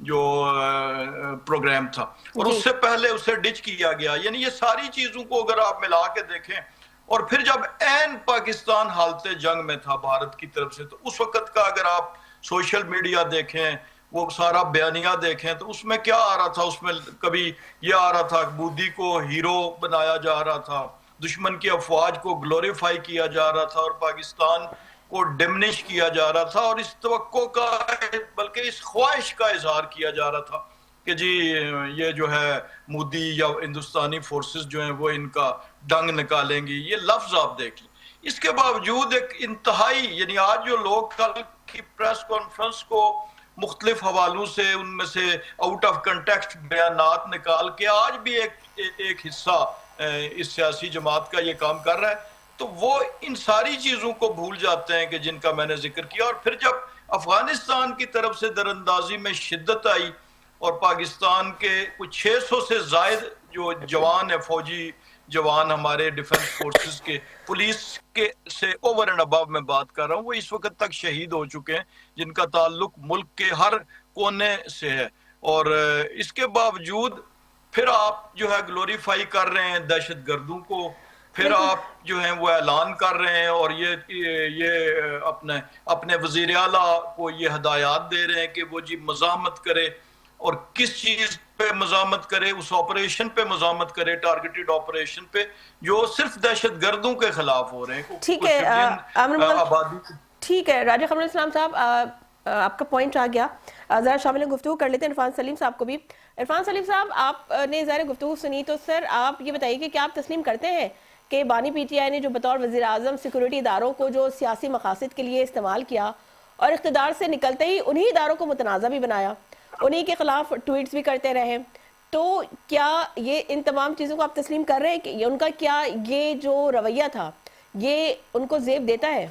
جو پروگرام تھا، اور جی اس سے پہلے اسے ڈچ کیا گیا. یعنی یہ ساری چیزوں کو اگر آپ ملا کے دیکھیں، اور پھر جب این پاکستان حالت جنگ میں تھا بھارت کی طرف سے، تو اس وقت کا اگر آپ سوشل میڈیا دیکھیں، وہ سارا بیانیہ دیکھیں، تو اس میں کیا آ رہا تھا؟ اس میں کبھی یہ آ رہا تھا مودی کو ہیرو بنایا جا رہا تھا، دشمن کی افواج کو گلوریفائی کیا جا رہا تھا، اور پاکستان کو ڈمنش کیا جا رہا تھا، اور اس توقع کا بلکہ اس خواہش کا اظہار کیا جا رہا تھا کہ جی یہ جو ہے مودی یا ہندوستانی فورسز جو ہیں وہ ان کا ڈنگ نکالیں گی. یہ لفظ آپ دیکھ لیں. اس کے باوجود ایک انتہائی، یعنی آج جو لوگ کل کی پریس کانفرنس کو مختلف حوالوں سے، ان میں سے آؤٹ آف کنٹیکسٹ بیانات نکال کے آج بھی ایک حصہ اس سیاسی جماعت کا یہ کام کر رہا ہے، تو وہ ان ساری چیزوں کو بھول جاتے ہیں کہ جن کا میں نے ذکر کیا. اور پھر جب افغانستان کی طرف سے دراندازی میں شدت آئی اور پاکستان کے کچھ 600 سے زائد جو جوان ہیں، فوجی جوان ہمارے ڈیفنس فورسز کے، پولیس کے سے اوور اینڈ ابو میں بات کر رہا ہوں، وہ اس وقت تک شہید ہو چکے ہیں، جن کا تعلق ملک کے ہر کونے سے ہے. اور اس کے باوجود پھر آپ جو ہے گلوریفائی کر رہے ہیں دہشت گردوں کو، پھر بالکل. آپ جو ہیں وہ اعلان کر رہے ہیں، اور یہ اپنے وزیر اعلیٰ کو یہ ہدایات دے رہے ہیں کہ وہ جی مزاحمت کرے. اور کس چیز پہ مزاحمت کرے؟ اس آپریشن پہ مزاحمت کرے، ٹارگیٹڈ آپریشن پہ، جو صرف دہشت گردوں کے خلاف ہو رہے ہیں. ٹھیک کچھ ہے سویلین عامر مغل، آبادی. ٹھیک ہے راجہ قمر اسلام صاحب، آپ کا پوائنٹ آ گیا. ذرا شامل گفتگو کر لیتے ہیں عرفان سلیم صاحب کو بھی. عرفان سلیم صاحب، آپ نے ظاہر گفتگو سنی، تو سر آپ یہ بتائیے کہ کیا آپ تسلیم کرتے ہیں کہ بانی پی ٹی آئی نے جو بطور وزیر اعظم سیکورٹی اداروں کو جو سیاسی مقاصد کے لیے استعمال کیا، اور اقتدار سے نکلتے ہی انہی اداروں کو متنازع بھی بنایا، انہی کے خلاف ٹویٹس بھی کرتے رہے، تو کیا یہ ان تمام چیزوں کو آپ تسلیم کر رہے ہیں کہ ان کا کیا یہ جو رویہ تھا یہ ان کو زیب دیتا ہے؟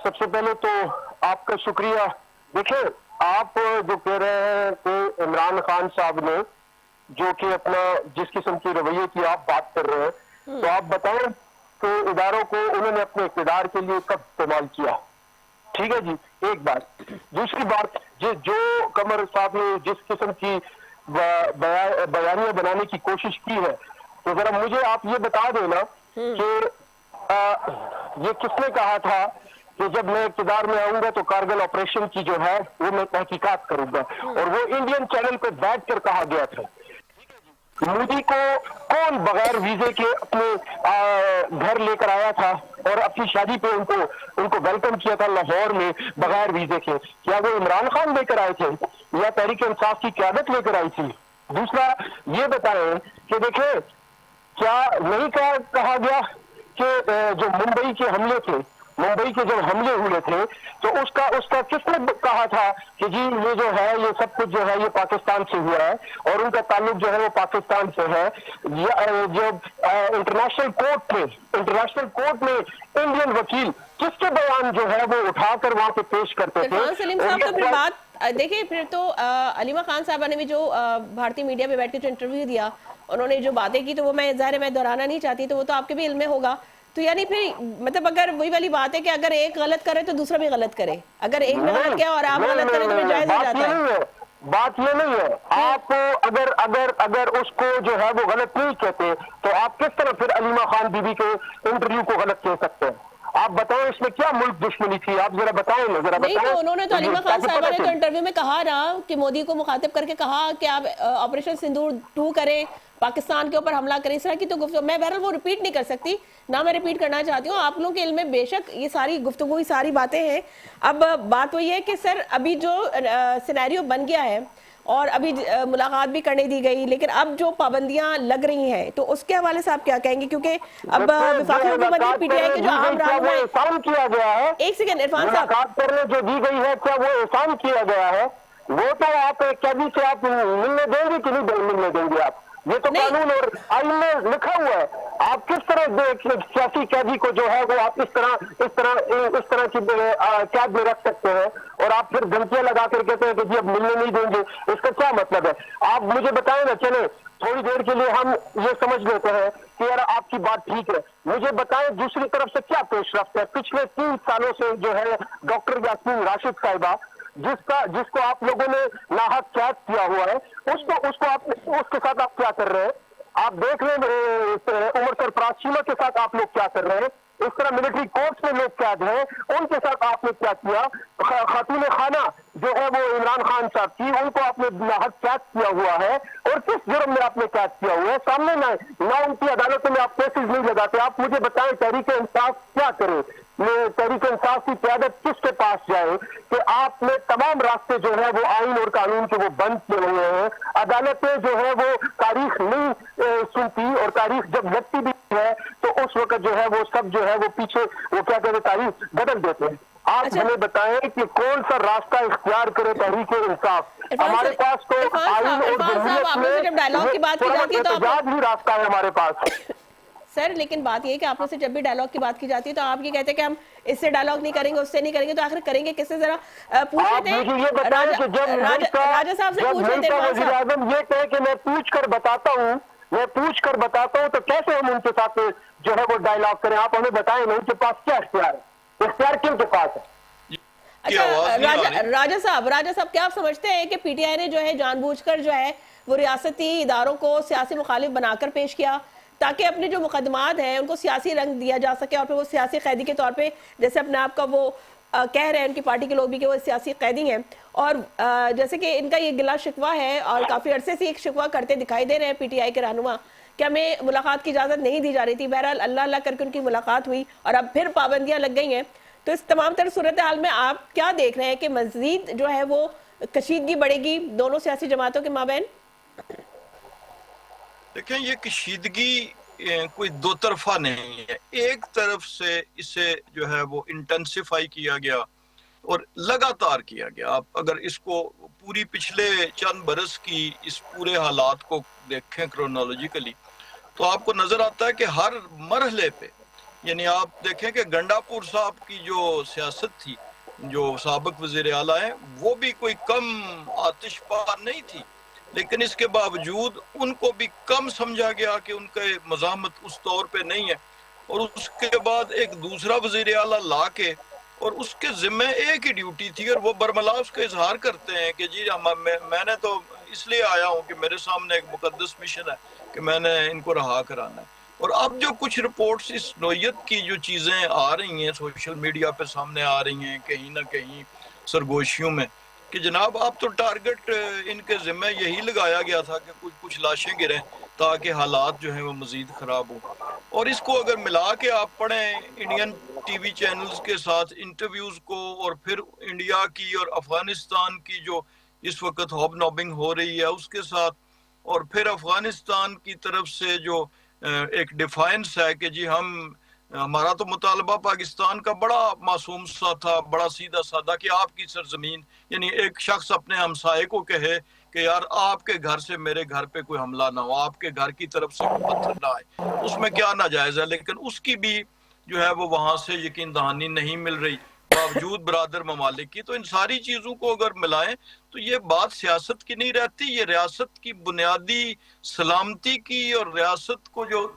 سب سے پہلے تو آپ کا شکریہ. دیکھیں، آپ جو کہہ رہے ہیں کہ عمران خان صاحب نے جو کہ اپنا جس قسم کی رویے کی آپ بات کر رہے ہیں، تو آپ بتائیں کہ اداروں کو انہوں نے اپنے اقتدار کے لیے کب استعمال کیا؟ ٹھیک ہے جی، ایک بات. دوسری بات، جو قمر صاحب نے جس قسم کی بیانیہ بنانے کی کوشش کی ہے، تو ذرا مجھے آپ یہ بتا دینا کہ یہ کس نے کہا تھا کہ جب میں اقتدار میں آؤں گا تو کارگل آپریشن کی جو ہے وہ میں تحقیقات کروں گا، اور وہ انڈین چینل پہ بیٹھ کر کہا گیا تھا. مودی کو کون بغیر ویزے کے اپنے گھر لے کر آیا تھا اور اپنی شادی پہ ان کو ویلکم کیا تھا لاہور میں بغیر ویزے کے؟ کیا وہ عمران خان لے کر آئے تھے یا تحریک انصاف کی قیادت لے کر آئی تھی؟ دوسرا یہ بتائیں کہ دیکھیں، کیا نہیں کہا گیا کہ جو ممبئی کے حملے تھے، ممبئی کے جب حملے ہوئے تھے، تو اس کا کس نے کہا تھا کہ جی یہ جو ہے یہ سب کچھ جو ہے یہ پاکستان سے ہوا ہے، اور ان کا تعلق جو ہے وہ پاکستان سے ہے؟ جو انٹرنیشنل کورٹ میں انڈین وکیل کس کے بیان جو ہے وہ اٹھا کر وہاں پہ پیش کرتے تھے؟ عرفان سلیم صاحب، تو پھر بات دیکھیں، پھر تو علیمہ خان صاحبہ نے بھی جو بھارتی میڈیا پہ بیٹھ کے جو انٹرویو دیا، انہوں نے جو باتیں کی، تو وہ میں ظاہر ہے میں دہرانا نہیں چاہتی، تو وہ تو آپ کے بھی علم میں ہوگا. تو یعنی پھر مطلب اگر وہی والی بات ہے کہ اگر ایک غلط کرے تو دوسرا بھی غلط کرے، اگر ایک نے غلط کیا اور آپ غلط کریں تو پھر جائز ہو جاتا ہے. بات یہ نہیں ہے. آپ اگر اس کو جو ہے وہ غلط نہیں کہتے تو آپ کس طرح پھر علیمہ خان بی بی کے انٹرویو کو غلط کہہ سکتے ہیں؟ آپ بتائیں اس میں کیا ملک دشمنی تھی؟ آپ ذرا بتائیں نا، ذرا نہیں، بتائیں. تو انہوں نے تو علیمہ خان صاحبہ نے تو انٹرویو میں کہا نا کہ مودی کو مخاطب کر کے کہا کہ آپ آپریشن سندور 2 کریں، پاکستان کے اوپر حملہ کریں، اس طرح کی تو گفتگو میں بہرحال وہ ریپیٹ نہیں کر سکتی، نہ میں ریپیٹ کرنا چاہتی ہوں. آپ لوگوں کے علم میں بے شک یہ ساری گفتگو، یہ ساری باتیں ہیں. اب بات وہی ہے کہ سر ابھی جو سینیریو بن گیا ہے اور ابھی ملاقات بھی کرنے دی گئی، لیکن اب جو پابندیاں لگ رہی ہیں تو اس کے حوالے سے آپ کیا کہیں گے؟ کیونکہ اب وفاقی حکومت نے پی ٹی آئی کے جو عام رہنما ہیں، احسان کیا گیا ہے. ایک سیکنڈ عرفان صاحب، ملاقات کرنے جو دی گئی ہے کیا وہ احسان کیا گیا ہے؟ وہ تو آپ قیدی سے آپ ملنے دیں گے کہ نہیں ملنے دیں گے؟ آپ یہ تو قانون اور آئین میں لکھا ہوا ہے. آپ کس طرح سیاسی قیدی کو جو ہے وہ آپ اس طرح کی قید میں رکھ سکتے ہیں اور آپ پھر دھمکیاں لگا کر کہتے ہیں کہ جی اب ملنے نہیں دیں گے؟ اس کا کیا مطلب ہے؟ آپ مجھے بتائیں نا. چلے تھوڑی دیر کے لیے ہم یہ سمجھ لیتے ہیں کہ یار آپ کی بات ٹھیک ہے. مجھے بتائیں دوسری طرف سے کیا پیش رفت ہے؟ پچھلے 3 سالوں سے جو ہے ڈاکٹر یاسمین راشد صاحبہ جس کو آپ لوگوں نے ناحق قید کیا ہوا ہے، اس کے ساتھ آپ کیا کر رہے ہیں؟ آپ دیکھ لیں عمر سرفراز چیمہ کے ساتھ آپ لوگ کیا کر رہے ہیں، اس طرح ملٹری کورٹس میں لوگ قید ہیں، ان کے ساتھ آپ نے کیا کیا؟ خاتون خانہ جو ہے وہ عمران خان صاحب کی، ان کو آپ نے ناحق قید کیا ہوا ہے، اور کس جرم میں آپ نے قید کیا ہوا ہے؟ سامنے نہ ان کی عدالتوں میں آپ کیسز نہیں لگاتے. آپ مجھے بتائیں تحریک انصاف کیا کرے؟ تحریک انصاف کی قیادت کس کے پاس جائے کہ آپ نے تمام راستے جو ہے وہ آئین اور قانون کے وہ بند کیے ہوئے ہیں. عدالتیں جو ہے وہ تاریخ نہیں سنتی، اور تاریخ جب لگتی بھی ہے تو اس وقت جو ہے وہ سب جو ہے وہ پیچھے وہ کیا کہتے ہیں تاریخ بدل دیتے ہیں. آپ ہمیں بتائیں کہ کون سا راستہ اختیار کرے تحریک انصاف؟ ہمارے پاس تو آئین اور جمہوریت میں احتجاج ہی راستہ ہے ہمارے پاس. سر لیکن بات یہ ہے کہ آپ سے جب بھی ڈائلاگ کی بات کی جاتی ہے تو آپ یہ کہتے ہیں کہ ہم اس سے ڈائلاگ نہیں کریں گے، اس سے نہیں کریں گے، تو آخر کریں گے کس سے؟ ذرا پوچھ لیتے ہیں مجھے یہ بتائیں کہ جب راجہ صاحب سے پوچھ لیتے ہیں. وزیر اعظم یہ کہے کہ میں پوچھ کر بتاتا ہوں تو کیسے ہم ان کے ساتھ جو ہے وہ ڈائلاگ کریں؟ آپ ہمیں بتائیں نا ان کے پاس کیا اختیار ہے؟ اختیار کن کے پاس ہے؟ اچھا راجہ صاحب کیا آپ سمجھتے ہیں کہ پی ٹی آئی نے جو ہے جان بوجھ کر جو ہے وہ ریاستی اداروں کو سیاسی مخالف بنا کر پیش کیا تاکہ اپنے جو مقدمات ہیں ان کو سیاسی رنگ دیا جا سکے، اور پھر وہ سیاسی قیدی کے طور پہ جیسے اپنے آپ کا وہ کہہ رہے ہیں ان کی پارٹی کے لوگ بھی کہ وہ سیاسی قیدی ہیں، اور جیسے کہ ان کا یہ گلا شکوہ ہے اور کافی عرصے سے ایک شکوہ کرتے دکھائی دے رہے ہیں پی ٹی آئی کے رہنما کہ ہمیں ملاقات کی اجازت نہیں دی جا رہی تھی. بہرحال اللہ اللہ کر کے ان کی ملاقات ہوئی اور اب پھر پابندیاں لگ گئی ہیں. تو اس تمام تر صورتحال میں آپ کیا دیکھ رہے ہیں کہ مزید جو ہے وہ کشیدگی بڑھے گی دونوں سیاسی جماعتوں کے مابین؟ دیکھیں یہ کشیدگی کوئی دو طرفہ نہیں ہے. ایک طرف سے اسے جو ہے وہ انٹینسیفائی کیا گیا اور لگاتار کیا گیا. آپ اگر اس کو پوری پچھلے چند برس کی اس پورے حالات کو دیکھیں کرونالوجیکلی تو آپ کو نظر آتا ہے کہ ہر مرحلے پہ، یعنی آپ دیکھیں کہ گنڈا پور صاحب کی جو سیاست تھی، جو سابق وزیر اعلیٰ ہیں، وہ بھی کوئی کم آتش بار نہیں تھی، لیکن اس کے باوجود ان کو بھی کم سمجھا گیا کہ ان کا مزاحمت اس طور پہ نہیں ہے. اور اس کے بعد ایک دوسرا وزیر اعلیٰ لا کے، اور اس کے ذمہ ایک ہی ڈیوٹی تھی، اور وہ برملا اس کا اظہار کرتے ہیں کہ جی میں نے تو اس لیے آیا ہوں کہ میرے سامنے ایک مقدس مشن ہے کہ میں نے ان کو رہا کرانا ہے. اور اب جو کچھ رپورٹس اس نوعیت کی جو چیزیں آ رہی ہیں سوشل میڈیا پہ سامنے آ رہی ہیں کہیں نہ کہیں سرگوشیوں میں کہ جناب آپ تو ٹارگٹ ان کے ذمہ یہی لگایا گیا تھا کہ کچھ لاشیں گریں تاکہ حالات جو ہیں وہ مزید خراب ہوں. اور اس کو اگر ملا کے آپ پڑھیں انڈین ٹی وی چینلز کے ساتھ انٹرویوز کو، اور پھر انڈیا کی اور افغانستان کی جو اس وقت ہوب نوبنگ ہو رہی ہے اس کے ساتھ، اور پھر افغانستان کی طرف سے جو ایک ڈیفائنس ہے کہ جی ہمارا تو مطالبہ پاکستان کا بڑا معصوم سا تھا، بڑا سیدھا سادہ، کہ آپ کی سرزمین، یعنی ایک شخص اپنے ہمسائے کو کہے کہ یار آپ کے گھر سے میرے گھر پہ کوئی حملہ نہ ہو، آپ کے گھر کی طرف سے کوئی پتھر نہ آئے، اس میں کیا ناجائز ہے؟ لیکن اس کی بھی جو ہے وہ وہاں سے یقین دہانی نہیں مل رہی باوجود برادر ممالک کی. تو ان ساری چیزوں کو اگر ملائیں تو یہ بات سیاست کی نہیں رہتی، یہ ریاست کی بنیادی سلامتی کی، اور ریاست کو جو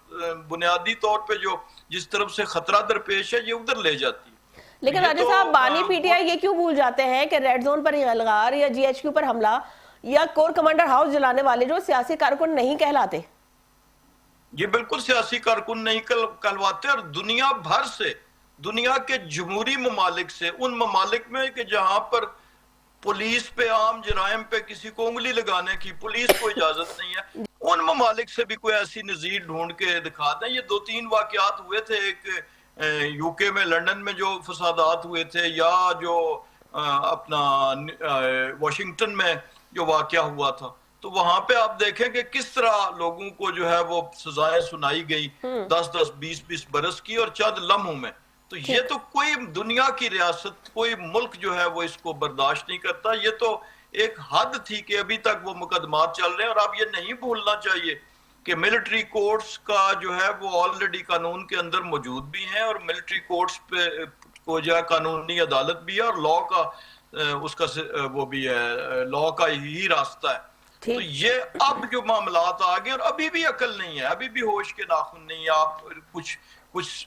بنیادی طور پہ جو جس طرف سے خطرہ درپیش ہے یہ ادھر لے جاتی ہے. لیکن راجہ صاحب بانی پی ٹی آئی یہ کیوں بھول جاتے ہیں کہ ریڈ زون پر غلغار یا جی ایچ کیو پر حملہ یا کور کمانڈر ہاؤس جلانے والے جو سیاسی کارکن نہیں کہلاتے؟ یہ بالکل سیاسی کارکن نہیں کہلواتے، اور دنیا بھر سے، دنیا کے جمہوری ممالک سے، ان ممالک میں کہ جہاں پر پولیس پہ، عام جرائم پہ کسی کو انگلی لگانے کی پولیس کو اجازت نہیں ہے، ان ممالک سے بھی کوئی ایسی نظیر ڈھونڈ کے دکھا دیں. یہ 2-3 واقعات ہوئے تھے، ایک یو کے میں لنڈن میں جو فسادات ہوئے تھے، یا جو اپنا واشنگٹن میں جو واقعہ ہوا تھا، تو وہاں پہ آپ دیکھیں کہ کس طرح لوگوں کو جو ہے وہ سزائیں سنائی گئی 10-10 20-20 برس کی اور چند لمحوں میں. تو یہ تو کوئی دنیا کی ریاست، کوئی ملک جو ہے وہ اس کو برداشت نہیں کرتا. یہ تو ایک حد تھی کہ ابھی تک وہ مقدمات چل رہے ہیں. اور اب یہ نہیں بھولنا چاہیے کہ ملٹری کورٹس کا جو ہے وہ آلریڈی قانون کے اندر موجود بھی ہیں، اور ملٹری کورٹس پہ کو جو ہے قانونی عدالت بھی ہے، اور لاء کا اس کا وہ بھی ہے، لاء کا ہی راستہ ہے. تو یہ اب جو معاملات آگے، اور ابھی بھی عقل نہیں ہے، ابھی بھی ہوش کے ناخن نہیں ہے. آپ کچھ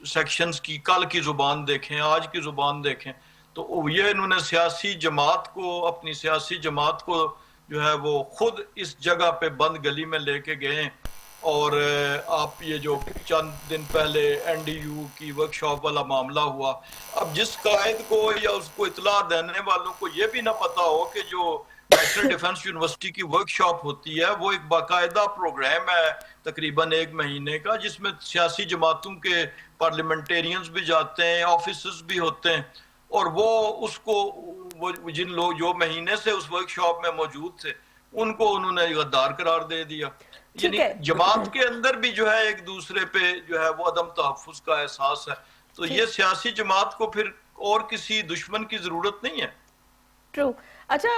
سیکشنز کی کل کی زبان دیکھیں، آج کی زبان دیکھیں، تو یہ انہوں نے سیاسی جماعت کو اپنی سیاسی جماعت کو جو ہے وہ خود اس جگہ پہ بند گلی میں لے کے گئے. اور آپ یہ جو چند دن پہلے این ڈی یو کی ورک شاپ والا معاملہ ہوا, اب جس قائد کو یا اس کو اطلاع دینے والوں کو یہ بھی نہ پتا ہو کہ جو نیشنل ڈیفنس یونیورسٹی کی ورک شاپ ہوتی ہے وہ ایک باقاعدہ پروگرام ہے تقریباً 1 مہینے کا, جس میں سیاسی جماعتوں کے پارلیمنٹیرینز بھی جاتے ہیں, آفیسرز بھی ہوتے ہیں, اور وہ اس کو جن لوگ جو مہینے سے اس ورک شاپ میں موجود تھے ان کو انہوں نے غدار قرار دے دیا. یعنی جماعت کے اندر بھی جو ہے ایک دوسرے پہ جو ہے وہ عدم تحفظ کا احساس ہے. تو یہ سیاسی جماعت کو پھر اور کسی دشمن کی ضرورت نہیں ہے. ٹرو. اچھا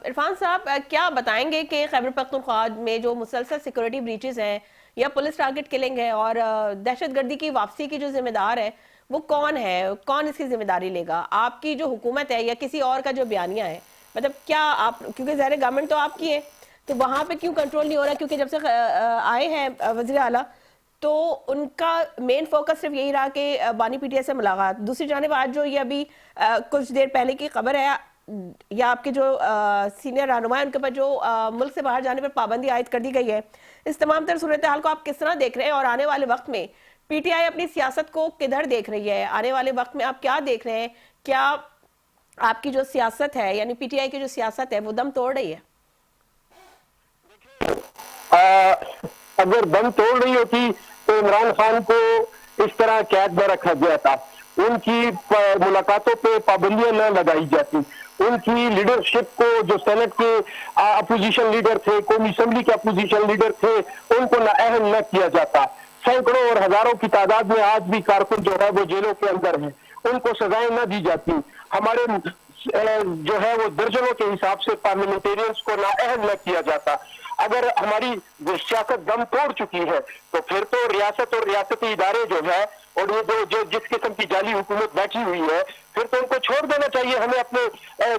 عرفان صاحب, کیا بتائیں گے کہ خیبر پختونخوا میں جو مسلسل سیکورٹی بریچز ہیں یا پولیس ٹارگٹ کلنگ ہے اور دہشت گردی کی واپسی کی جو ذمہ دار ہے وہ کون ہے, کون اس کی ذمہ داری لے گا؟ آپ کی جو حکومت ہے یا کسی اور کا جو بیانیہ ہے, مطلب کیا آپ, کیونکہ ظاہر گورنمنٹ تو آپ کی ہے, تو وہاں پہ کیوں کنٹرول نہیں ہو رہا؟ کیونکہ جب سے آئے ہیں وزیر اعلیٰ تو ان کا مین فوکس صرف یہی رہا کہ بانی پی ٹی آئی سے ملاقات. دوسری جانب آج جو یہ ابھی کچھ دیر پہلے کی خبر ہے, یا آپ کے جو سینئر رہنما ہیں ان کے اوپر جو ملک سے باہر جانے پر پابندی عائد کر دی گئی ہے, اس تمام تر صورتحال کو آپ کس طرح دیکھ رہے ہیں؟ اور آنے والے وقت میں پی ٹی آئی اپنی سیاست کو کدھر دیکھ رہی ہے؟ آنے والے وقت میں آپ کیا دیکھ رہے ہیں؟ کیا آپ کی جو سیاست ہے یعنی پی ٹی آئی کی جو سیاست ہے وہ دم توڑ رہی ہے؟ اگر دم توڑ رہی ہوتی تو عمران خان کو اس طرح قید میں رکھا گیا تھا, ان کی ملاقاتوں پہ پابندیاں نہ لگائی جاتی, ان کی لیڈرشپ کو, جو سینٹ کے اپوزیشن لیڈر تھے, قومی اسمبلی کے اپوزیشن لیڈر تھے, ان کو اہم نہ کیا جاتا. سینکڑوں اور ہزاروں کی تعداد میں آج بھی کارکن جو ہے وہ جیلوں کے اندر ہیں, ان کو سزائیں نہ دی جاتی. ہمارے جو ہے وہ درجنوں کے حساب سے پارلیمنٹیرینز کو نااہل نہ کیا جاتا. اگر ہماری سیاست دم توڑ چکی ہے تو پھر تو ریاست اور ریاستی ادارے جو ہے اور یہ جو جس قسم کی جعلی حکومت بیٹھی ہوئی ہے, پھر تو ان کو چھوڑ دینا چاہیے. ہمیں اپنے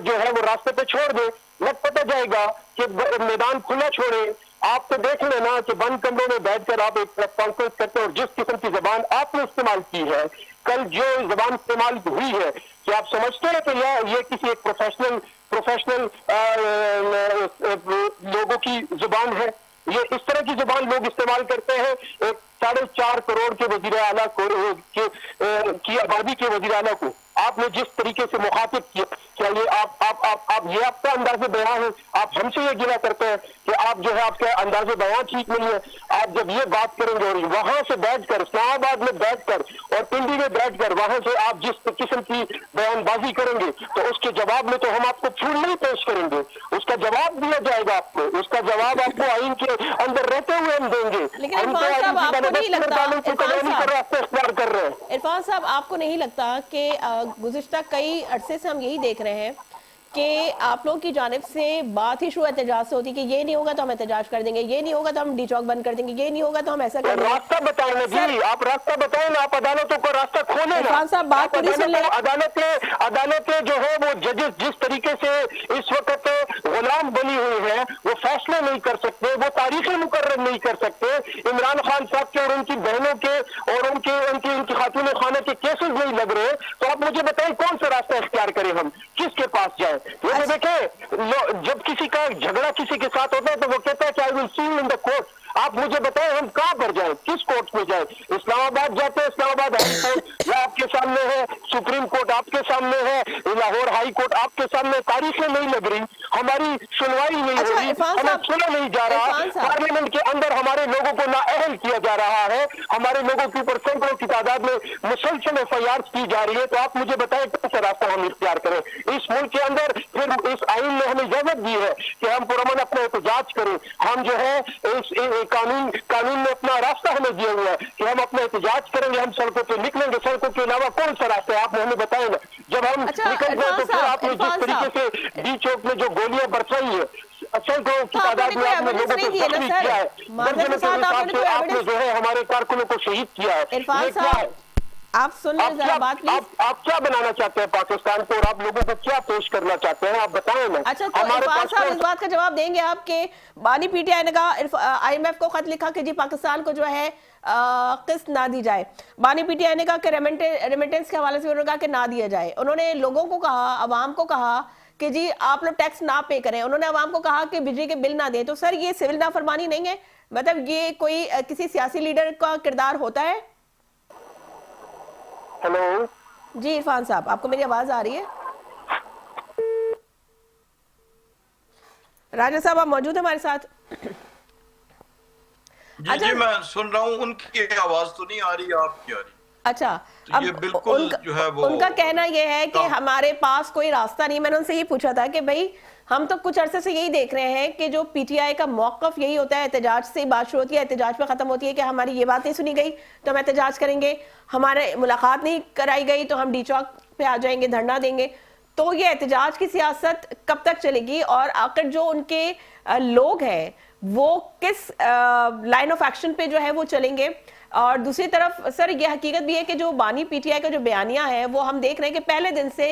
جو ہے وہ راستے پہ چھوڑ دیں, لگ پتہ جائے گا کہ میدان کھلا چھوڑے. آپ تو دیکھ لینا کہ بند کمروں میں بیٹھ کر آپ ایک پریس کانفرنس کرتے ہیں اور جس قسم کی زبان آپ نے استعمال کی ہے, کل جو زبان استعمال ہوئی ہے, کہ آپ سمجھتے ہیں کہ یہ کسی ایک پروفیشنل لوگوں کی زبان ہے؟ یہ اس طرح کی زبان لوگ استعمال کرتے ہیں. ایک 4.5 کروڑ کے وزیر اعلیٰ کی آبادی کے وزیر اعلیٰ کو آپ نے جس طریقے سے مخاطب کیا, کیا یہ آپ یہ آپ کا انداز بیان ہے؟ آپ ہم سے یہ گلا کرتے ہیں کہ آپ جو ہے آپ کا انداز بیان ٹھیک نہیں ہے. آپ جب یہ بات کریں گے اور وہاں سے بیٹھ کر اسلام آباد میں بیٹھ کر اور پنڈی میں بیٹھ کر وہاں سے آپ جس قسم کی بیان بازی کریں گے تو اس کے جواب میں تو ہم آپ کو پھول نہیں پیش کریں گے, اس کا جواب دیا جائے گا آپ کو, اس کا جواب آپ کو آئین کے اندر رہتے ہوئے ہم دیں گے. لیکن عرفان صاحب آپ کو نہیں لگتا کہ گزشتہ کئی عرصے سے ہم یہی دیکھ رہے ہیں کہ آپ لوگوں کی جانب سے بات ہی شروع احتجاج سے ہوتی کہ یہ نہیں ہوگا تو ہم احتجاج کر دیں گے, یہ نہیں ہوگا تو ہم ڈی چوک بند کر دیں گے, یہ نہیں ہوگا تو ہم ایسا کر دیں گے. راستہ بتائیں نا جی, آپ راستہ بتائیں نا, آپ عدالتوں کو راستہ کھولیں نا. عرفان صاحب بات پوری سن لیں. عدالتیں جو ہے وہ ججز جس طریقے سے اس وقت غلام بنی ہوئی ہیں, وہ فیصلے نہیں کر سکتے, وہ تاریخیں مقرر نہیں کر سکتے. عمران خان صاحب کے اور ان کی بہنوں کے اور ان کی خاتون خانہ کے کیسز نہیں لگ رہے, تو آپ مجھے بتائیں کون سا راستہ اختیار کریں, ہم کس کے پاس جائیں؟ یہ دیکھیں, جب کسی کا جھگڑا کسی کے ساتھ ہوتا ہے تو وہ کہتا ہے کہ I will see you in the court. آپ مجھے بتائیں ہم کہاں پر جائیں, کس کورٹ میں جائیں؟ اسلام آباد جاتے ہیں, اسلام آباد ہائی کورٹ یا آپ کے سامنے ہے, سپریم کورٹ آپ کے سامنے ہے, لاہور ہائی کورٹ آپ کے سامنے. تاریخیں نہیں لگ رہی, ہماری سنوائی نہیں ہو رہی, ہمیں سنا نہیں جا رہا. پارلیمنٹ کے اندر ہمارے لوگوں کو نااہل کیا جا رہا ہے, ہمارے لوگوں کے اوپر سینکڑوں کی تعداد میں مسلسل FIR کی جا رہی ہے. تو آپ مجھے بتائیں کون سا راستہ ہم اختیار کریں اس ملک کے اندر؟ پھر اس آئین نے ہمیں اجازت دی ہے کہ ہم پرامن اپنا احتجاج کریں. ہم جو ہے اس قانون نے اپنا راستہ ہمیں دیا ہوا ہے کہ ہم اپنا احتجاج کریں گے, ہم سڑکوں پہ نکلیں گے. سڑکوں کے علاوہ کون سا راستہ ہے آپ نے ہمیں بتائیں نا. جب ہم نکل گئے تو پھر آپ نے جس طریقے سے ڈی چوک میں جو گولیاں برسائی ہیں, سینکڑوں کی تعداد میں آپ نے لوگوں کو زخمی کیا ہے, درجنوں کے حساب سے آپ نے جو ہے ہمارے کارکنوں کو شہید کیا ہے. یہ کیا ہے؟ آپ سن لیں ذرا بات پلیز. آپ کیا بنانا چاہتے ہیں پاکستان کو, اور آپ لوگوں کو کیا پیش کرنا چاہتے ہیں, آپ بتائیں نا. اچھا تو عرفان صاحب اس بات کا جواب دیں گے آپ کہ بانی پی ٹی آئی نے کہا, آئی ایم ایف کو خط لکھا کہ جی پاکستان کو جو ہے قسط نہ دی جائے. بانی پی ٹی آئی نے کہا کہ ریمیٹنس کے حوالے سے انہوں نے کہا کہ نہ دیا جائے. انہوں نے لوگوں کو کہا, عوام کو کہا کہ جی آپ لوگ ٹیکس نہ پے کریں. انہوں نے عوام کو کہا کہ بجلی کے بل نہ دیں. تو سر یہ سول نافرمانی نہیں ہے؟ مطلب یہ کوئی کسی سیاسی لیڈر کا کردار ہوتا ہے؟ ہیلو جی عرفان صاحب, آپ کو میری آواز آ رہی ہے؟ راجہ صاحب آپ موجود ہیں ہمارے ساتھ؟ جی جی میں سن رہا ہوں, ان کی آواز تو نہیں آ رہی, آپ کی آ رہی. اچھا, تو یہ بالکل جو ہے وہ ان کا کہنا یہ ہے کہ ہمارے پاس کوئی راستہ نہیں. میں نے ان سے یہ پوچھا تھا کہ بھئی ہم تو کچھ عرصے سے یہی دیکھ رہے ہیں کہ جو پی ٹی آئی کا موقف یہی ہوتا ہے, احتجاج سے بات شروع ہوتی ہے, احتجاج پہ ختم ہوتی ہے کہ ہماری یہ بات نہیں سنی گئی تو ہم احتجاج کریں گے, ہمارے ملاقات نہیں کرائی گئی تو ہم ڈی چوک پہ آ جائیں گے, دھرنا دیں گے. تو یہ احتجاج کی سیاست کب تک چلے گی, اور آخر جو ان کے لوگ ہیں وہ کس لائن آف ایکشن پہ جو ہے وہ چلیں گے؟ اور دوسری طرف سر یہ حقیقت بھی ہے کہ جو بانی پی ٹی آئی کا جو بیانیہ ہے وہ ہم دیکھ رہے ہیں کہ پہلے دن سے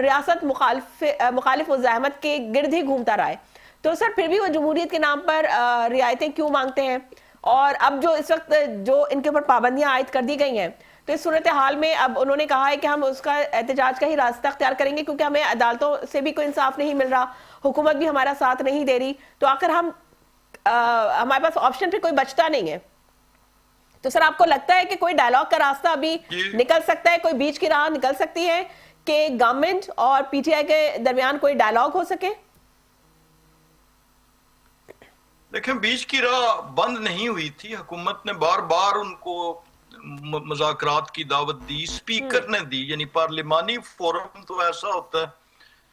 ریاست مخالف مزاحمت کے گرد ہی گھومتا رہا ہے. تو سر پھر بھی وہ جمہوریت کے نام پر رعایتیں کیوں مانگتے ہیں؟ اور اب جو اس وقت جو ان کے اوپر پابندیاں عائد کر دی گئی ہیں, تو اس صورتحال میں اب انہوں نے کہا ہے کہ ہم اس کا احتجاج کا ہی راستہ اختیار کریں گے کیونکہ ہمیں عدالتوں سے بھی کوئی انصاف نہیں مل رہا, حکومت بھی ہمارا ساتھ نہیں دے رہی, تو آخر ہمارے پاس آپشن پہ کوئی بچتا نہیں ہے. تو سر آپ کو لگتا ہے کہ کوئی ڈائیلاگ کا راستہ ابھی نکل سکتا ہے, کوئی بیچ کی راہ نکل سکتی ہے کہ گورنمنٹ اور پی ٹی آئی کے درمیان کوئی ڈائیلاگ ہو سکے؟ دیکھیں بیچ کی راہ بند نہیں ہوئی تھی, حکومت نے بار بار ان کو مذاکرات کی دعوت دی, اسپیکر نے دی. یعنی پارلیمانی فورم تو ایسا ہوتا ہے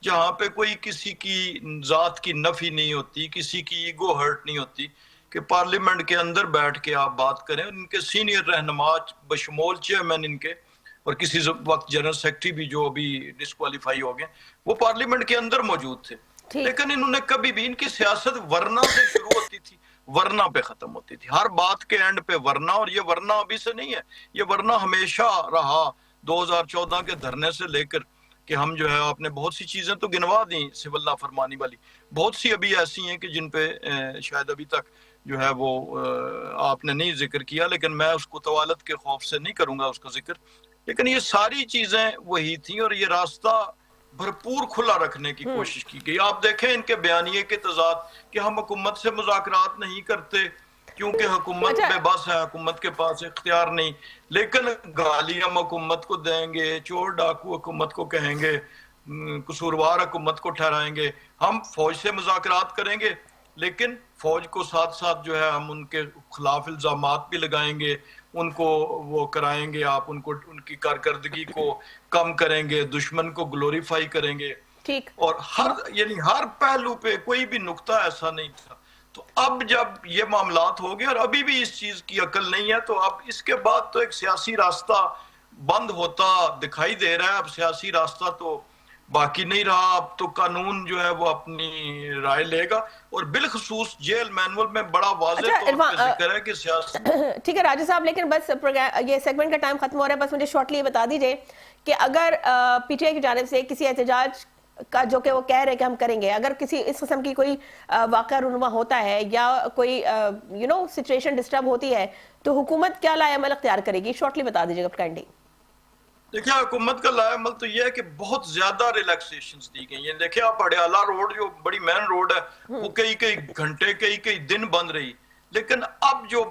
جہاں پہ کوئی کسی کی ذات کی نفی نہیں ہوتی, کسی کی ایگو ہرٹ نہیں ہوتی, کہ پارلیمنٹ کے اندر بیٹھ کے آپ بات کریں. ان کے سینئر رہنما بشمول چیئرمین ان کے, اور کسی وقت جنرل سیکرٹری بھی جو ابھی ڈسکوالیفائی ہو گئے, وہ پارلیمنٹ کے اندر موجود تھے. لیکن انہوں نے کبھی بھی, ان کی سیاست ورنہ سے شروع ہوتی تھی, ورنہ پہ ختم ہوتی تھی, ہر بات کے اینڈ پہ ورنہ. اور یہ ورنہ ابھی سے نہیں ہے, یہ ورنہ ہمیشہ رہا 2014 کے دھرنے سے لے کر, کہ ہم جو ہے آپ نے بہت سی چیزیں تو گنوا دیں سول نافرمانی والی, بہت سی ابھی ایسی ہیں کہ جن پہ شاید ابھی تک جو ہے وہ آپ نے نہیں ذکر کیا, لیکن میں اس کو طوالت کے خوف سے نہیں کروں گا اس کا ذکر. لیکن یہ ساری چیزیں وہی تھیں, اور یہ راستہ بھرپور کھلا رکھنے کی کوشش کی گئی. آپ دیکھیں ان کے بیانیے کے تضاد کہ ہم حکومت سے مذاکرات نہیں کرتے کیونکہ حکومت بے بس ہے, حکومت کے پاس اختیار نہیں, لیکن گالی ہم حکومت کو دیں گے, چور ڈاکو حکومت کو کہیں گے, قصوروار حکومت کو ٹھہرائیں گے, ہم فوج سے مذاکرات کریں گے لیکن فوج کو ساتھ ساتھ جو ہے ہم ان کے خلاف الزامات بھی لگائیں گے, ان کو وہ کرائیں گے, آپ ان کو ان کی کارکردگی کو کم کریں گے, دشمن کو گلوریفائی کریں گے. اور یعنی ہر پہلو پہ کوئی بھی نقطہ ایسا نہیں تھا. تو اب جب یہ معاملات ہو گئے اور ابھی بھی اس چیز کی عقل نہیں ہے, تو اب اس کے بعد تو ایک سیاسی راستہ بند ہوتا دکھائی دے رہا ہے. اب سیاسی راستہ تو باقی نہیں رہا, اب تو قانون جو ہے وہ اپنی رائے لے گا. اور بالخصوص جیل مینول میں بڑا واضح طور پہ ذکر ہے کہ سیاسی. ٹھیک ہے راجہ صاحب, لیکن بس یہ سیگمنٹ کا ٹائم ختم ہو رہا ہے, بس مجھے شارٹلی یہ بتا دیجئے کہ اگر پی ٹی آئی کی جانب سے کسی احتجاج کا جو کہ وہ کہہ رہے کہ ہم کریں گے, اگر کسی اس قسم کی کوئی واقعہ رونما ہوتا ہے یا کوئی سچویشن ڈسٹرب ہوتی ہے, تو حکومت کیا لائے عمل اختیار کرے گی؟ شارٹلی بتا دیجئے گا کائنڈلی. دیکھیں حکومت کا لائے عمل تو یہ ہے کہ بہت زیادہ ریلیکسیشنز دی گئی ہیں. دیکھیں آپ اڈیالہ روڈ جو بڑی مین روڈ ہے وہ کئی گھنٹے کئی دن بند رہی, لیکن اب جو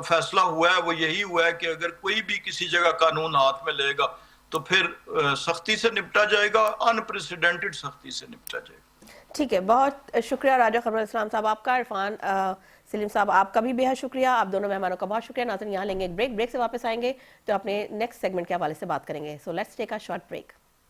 فیصلہ ہوا ہے وہ یہی ہوا ہے کہ اگر کوئی بھی کسی جگہ قانون ہاتھ میں لے گا تو پھر سختی سے نپٹا جائے گا, انپریسیڈنٹڈ سختی سے نپٹا جائے گا. ٹھیک ہے, بہت شکریہ راجہ قمر اسلام صاحب آپ کا. عرفان سلیم صاحب آپ کا بھی بے حد شکریہ. آپ دونوں مہمانوں کا بہت شکریہ. ناظرین یہاں لیں گے ایک بریک سے واپس آئیں گے تو اپنے نیکسٹ سیگمنٹ کے حوالے سے بات کریں گے. So let's take a short break.